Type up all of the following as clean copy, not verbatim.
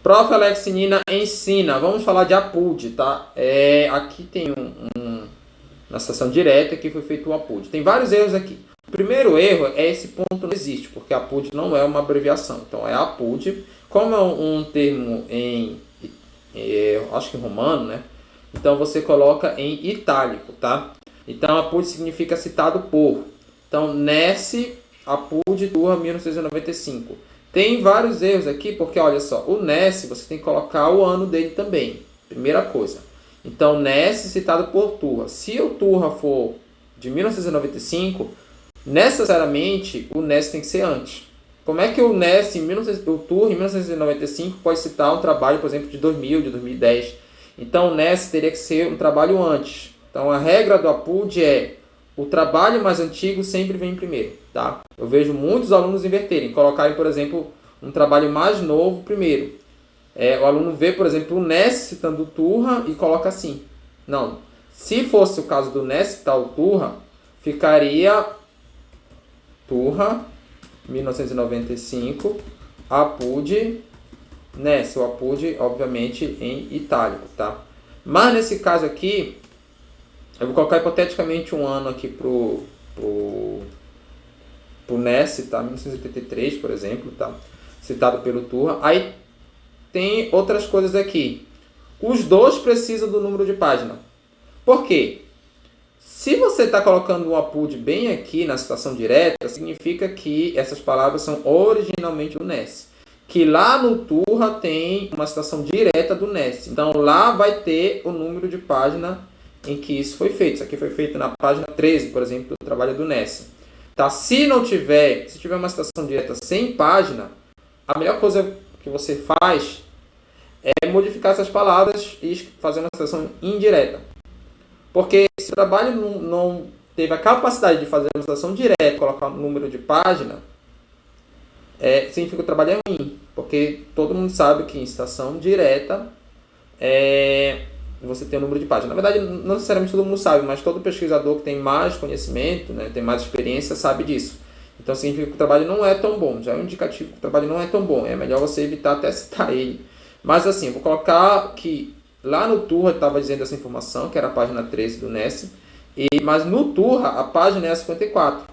Prof. Alex Nina ensina. Vamos falar de APUD, tá? Aqui tem na citação direta que foi feito o APUD. Tem vários erros aqui. O primeiro erro é esse ponto não existe, porque APUD não é uma abreviação. Então é APUD. Como é um termo acho que romano, né? Então você coloca em itálico, tá? Então APUD significa citado por. Então Nesse APUD Turra 1995. Tem vários erros aqui, porque olha só, o Nesse você tem que colocar o ano dele também. Primeira coisa. Então Nesse citado por Turra. Se o Turra for de 1995, necessariamente o Nesse tem que ser antes. Como é que o Nesse, o Turra em 1995 pode citar um trabalho, por exemplo, de 2000, de 2010? Então o Nesse teria que ser um trabalho antes. Então a regra do APUD é o trabalho mais antigo sempre vem primeiro, tá? Eu vejo muitos alunos inverterem, colocarem, por exemplo, um trabalho mais novo primeiro. O aluno vê, por exemplo, o Nesse citando o Turra e coloca assim. Não. Se fosse o caso do Nesse citar o Turra, ficaria Turra 1995, APUD, Nesse, o APUD, obviamente, em itálico, tá? Mas nesse caso aqui, eu vou colocar hipoteticamente um ano aqui pro Nesse, tá? 1983, por exemplo, tá? Citado pelo Turra. Aí tem outras coisas aqui. Os dois precisam do número de página. Por quê? Se você está colocando um APUD bem aqui na citação direta, significa que essas palavras são originalmente do Nesse. Que lá no Turra tem uma citação direta do Nesse. Então lá vai ter o número de página em que isso foi feito. Isso aqui foi feito na página 13, por exemplo, do trabalho do Nesse. Tá? Se tiver uma citação direta sem página, a melhor coisa que você faz é modificar essas palavras e fazer uma citação indireta. Porque se o trabalho não teve a capacidade de fazer uma citação direta, colocar um número de página, significa que o trabalho é ruim. Porque todo mundo sabe que em citação direta você tem um número de página. Na verdade, não necessariamente todo mundo sabe, mas todo pesquisador que tem mais conhecimento, né, tem mais experiência, sabe disso. Então significa que o trabalho não é tão bom. Já é um indicativo que o trabalho não é tão bom. É melhor você evitar até citar ele. Mas assim, eu vou colocar que lá no Turra estava dizendo essa informação, que era a página 13 do Nesse. Mas no Turra, a página é a 54,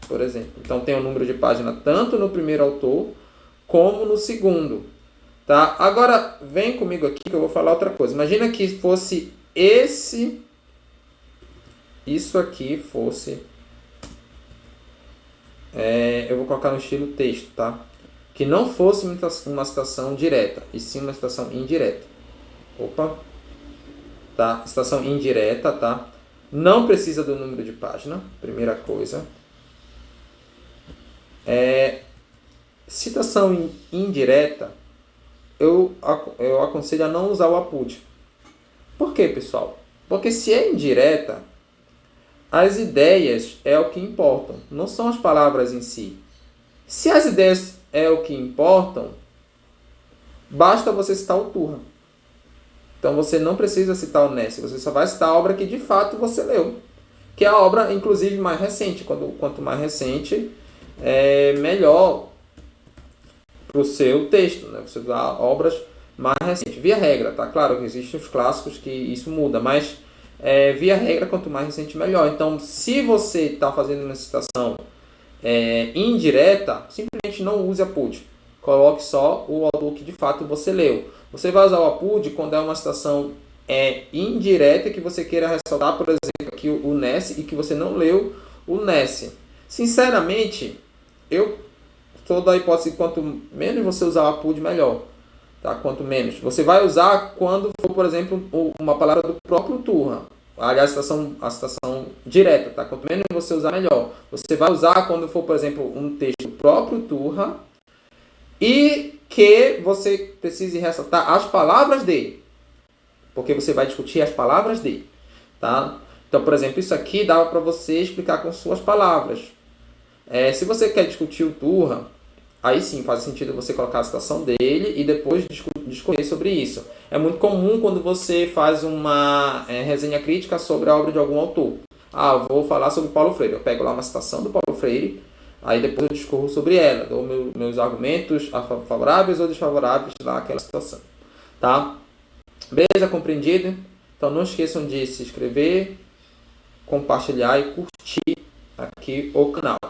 por exemplo. Então tem um número de página tanto no primeiro autor, como no segundo. Tá? Agora, vem comigo aqui que eu vou falar outra coisa. Imagina que fosse isso aqui fosse... eu vou colocar no estilo texto, tá? Que não fosse uma citação direta, e sim uma citação indireta. Opa! Tá? Citação indireta, tá? Não precisa do número de página, primeira coisa. Citação indireta, eu aconselho a não usar o APUD. Por quê, pessoal? Porque se é indireta, as ideias é o que importam, não são as palavras em si. Se as ideias é o que importam, basta você citar o Turra. Então você não precisa citar o Nesse, você só vai citar a obra que de fato você leu. Que é a obra, inclusive, mais recente. Quanto mais recente, melhor para o seu texto, né? Você usar obras mais recentes. Via regra, tá? Claro que existem os clássicos que isso muda, mas via regra, quanto mais recente, melhor. Então, se você está fazendo uma citação indireta, simplesmente não use APUD. Coloque só o autor que de fato você leu. Você vai usar o APUD quando é uma citação indireta que você queira ressaltar, por exemplo, aqui o Nesse e que você não leu o Nesse. Sinceramente, eu sou da hipótese que quanto menos você usar o APUD, melhor. Tá? Quanto menos. Você vai usar quando for, por exemplo, uma palavra do próprio Turra. Aliás, a citação direta. Tá? Quanto menos você usar, melhor. Você vai usar quando for, por exemplo, um texto do próprio Turra e que você precise ressaltar as palavras dele. Porque você vai discutir as palavras dele. Tá? Então, por exemplo, isso aqui dá para você explicar com suas palavras. Se você quer discutir o Turra, aí sim faz sentido você colocar a citação dele e depois discorrer sobre isso. É muito comum quando você faz uma resenha crítica sobre a obra de algum autor. Eu vou falar sobre Paulo Freire. Eu pego lá uma citação do Paulo Freire, Aí depois eu discorro sobre ela, dou meus argumentos favoráveis ou desfavoráveis naquela situação. Tá? Beleza? Compreendido? Então não esqueçam de se inscrever, compartilhar e curtir aqui o canal.